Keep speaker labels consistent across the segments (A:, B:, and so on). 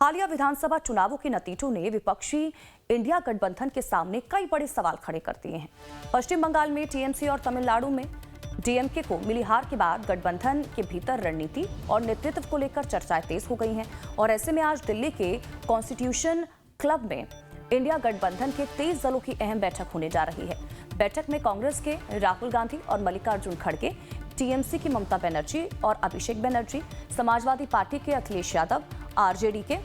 A: हालिया विधानसभा चुनावों के नतीजों ने विपक्षी इंडिया गठबंधन के सामने कई बड़े सवाल खड़े कर दिए हैं। पश्चिम बंगाल में टीएमसी और तमिलनाडु में डीएमके को मिली हार के बाद गठबंधन के भीतर रणनीति और नेतृत्व को लेकर चर्चाएं तेज हो गई हैं और ऐसे में आज दिल्ली के कॉन्स्टिट्यूशन क्लब में इंडिया गठबंधन के 23 दलों की अहम बैठक होने जा रही है। बैठक में कांग्रेस के राहुल गांधी और मल्लिकार्जुन खड़गे, टीएमसी की ममता बनर्जी और अभिषेक बनर्जी, समाजवादी पार्टी के अखिलेश यादव, आरजेडी के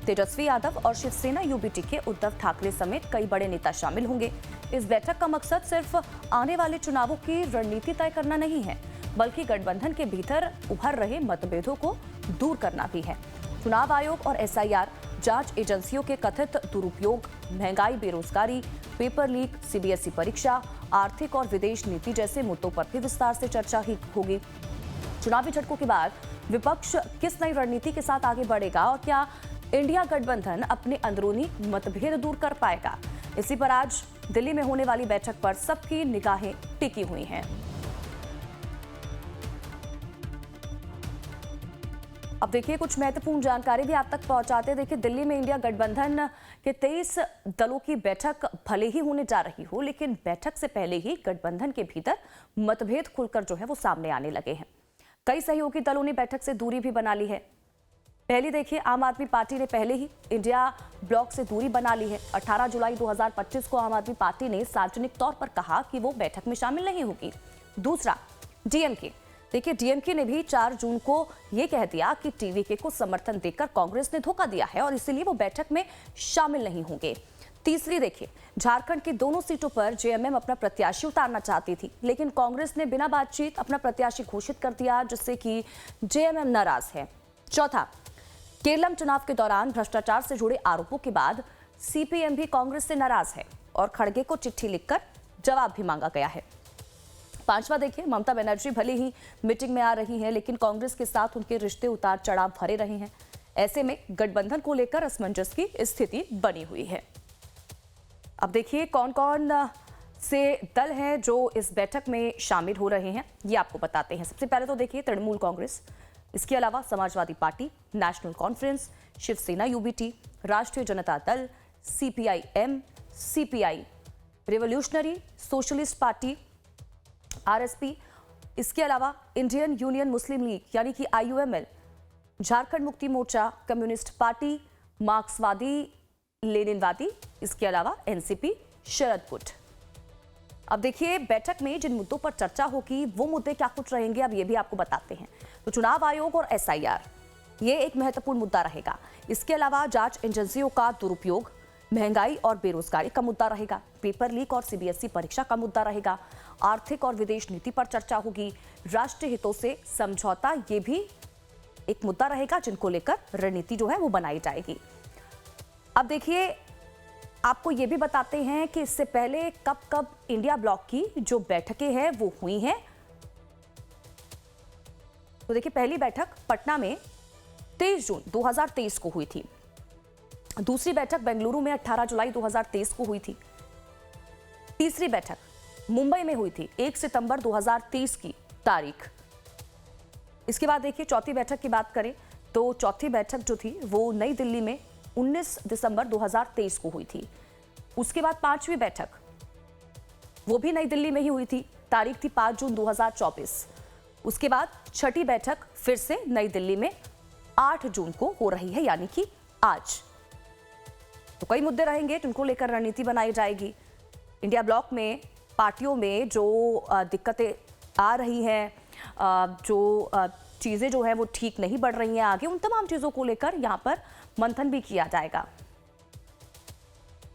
A: तेजस्वी यादव और शिवसेना यूबीटी के उद्धव ठाकरे समेत कई बड़े नेता शामिल होंगे। इस बैठक का मकसद सिर्फ आने वाले चुनावों की रणनीति तय करना नहीं है, बल्कि गठबंधन के भीतर उभर रहे मतभेदों को दूर करना भी है। चुनाव आयोग और एसआईआर, जांच एजेंसियों के कथित दुरुपयोग, महंगाई, बेरोजगारी, पेपर लीक, सीबीएसई परीक्षा, आर्थिक और विदेश नीति जैसे मुद्दों पर भी विस्तार से चर्चा ही होगी। चुनावी झटकों के बाद विपक्ष किस नई रणनीति के साथ आगे बढ़ेगा और क्या इंडिया गठबंधन अपने अंदरूनी मतभेद दूर कर पाएगा, इसी पर आज दिल्ली में होने वाली बैठक पर सबकी निगाहें टिकी हुई हैं। अब देखिए कुछ महत्वपूर्ण जानकारी भी आप तक पहुंचाते। देखिए दिल्ली में इंडिया गठबंधन के 23 दलों की बैठक भले ही होने जा रही हो, लेकिन बैठक से पहले ही गठबंधन के भीतर मतभेद खुलकर जो है वो सामने आने लगे हैं। कई सहयोगी दलों ने बैठक से दूरी भी बना ली है। पहले देखिए आम आदमी पार्टी ने पहले ही इंडिया ब्लॉक से दूरी बना ली है। 18 जुलाई 2025 को आम आदमी पार्टी ने सार्वजनिक तौर पर कहा कि वो बैठक में शामिल नहीं होगी। दूसरा डीएमके, देखिए डीएमके ने भी 4 जून को यह कह दिया कि टीवीके को समर्थन देकर कांग्रेस ने धोखा दिया है और इसीलिए वो बैठक में शामिल नहीं होंगे। तीसरी देखिए झारखंड की दोनों सीटों पर जेएमएम अपना प्रत्याशी उतारना चाहती थी, लेकिन कांग्रेस ने बिना बातचीत अपना प्रत्याशी घोषित कर दिया, जिससे कि जेएमएम नाराज है। चौथा, केरलम चुनाव के दौरान भ्रष्टाचार से जुड़े आरोपों के बाद सीपीएम भी कांग्रेस से नाराज है और खड़गे को चिट्ठी लिखकर जवाब भी मांगा गया है। पांचवा देखिए ममता बनर्जी भले ही मीटिंग में आ रही हैं, लेकिन कांग्रेस के साथ उनके रिश्ते उतार चढ़ाव भरे रहे हैं। ऐसे में गठबंधन को लेकर असमंजस की स्थिति बनी हुई है। अब देखिए कौन कौन से दल हैं जो इस बैठक में शामिल हो रहे हैं, ये आपको बताते हैं। सबसे पहले तो देखिए तृणमूल कांग्रेस, इसके अलावा Samajwadi party, national conference, Shiv Sena UBT, Rashtriya Janata Dal, CPIM, CPI, revolutionary socialist party, RSP, इसके अलावा इंडियन यूनियन मुस्लिम लीग यानी कि IUML, Jharkhand Mukti Morcha, communist party, मार्क्सवादी लेनिनवादी, इसके अलावा एनसीपी, शरद गुट। अब देखिए बैठक में जिन मुद्दों पर चर्चा होगी वो मुद्दे क्या कुछ रहेंगे, अब ये भी आपको बताते हैं। तो चुनाव आयोग और एसआईआर, ये एक महत्वपूर्ण मुद्दा रहेगा। इसके अलावा जांच एजेंसियों का दुरुपयोग, महंगाई और बेरोजगारी का मुद्दा रहेगा। पेपर लीक और सीबीएसई परीक्षा का मुद्दा रहेगा। आर्थिक और विदेश नीति पर चर्चा होगी। राष्ट्रीय हितों से समझौता, ये भी एक मुद्दा रहेगा जिनको लेकर रणनीति जो है वो बनाई जाएगी। अब देखिए आपको ये भी बताते हैं कि इससे पहले कब कब इंडिया ब्लॉक की जो बैठकें हैं वो हुई हैं। तो देखिए पहली बैठक पटना में 23 जून 2023 को हुई थी। दूसरी बैठक बेंगलुरु में 18 जुलाई 2023 को हुई थी। तीसरी बैठक मुंबई में हुई थी 1 सितंबर 2023 की तारीख। इसके बाद देखिए चौथी बैठक की बात करें तो चौथी बैठक जो थी वो नई दिल्ली में 19 दिसंबर 2023 को हुई थी। उसके बाद पांचवी बैठक वो भी नई दिल्ली में ही हुई थी, तारीख थी 5 जून 2024। उसके बाद छठी बैठक फिर से नई दिल्ली में 8 जून को हो रही है, यानी कि आज। तो कई मुद्दे रहेंगे जिनको लेकर रणनीति बनाई जाएगी। इंडिया ब्लॉक में पार्टियों में जो दिक्कतें आ रही हैं, जो चीज़ें जो है वो ठीक नहीं बढ़ रही हैं आगे, उन तमाम चीज़ों को लेकर यहाँ पर मंथन भी किया जाएगा।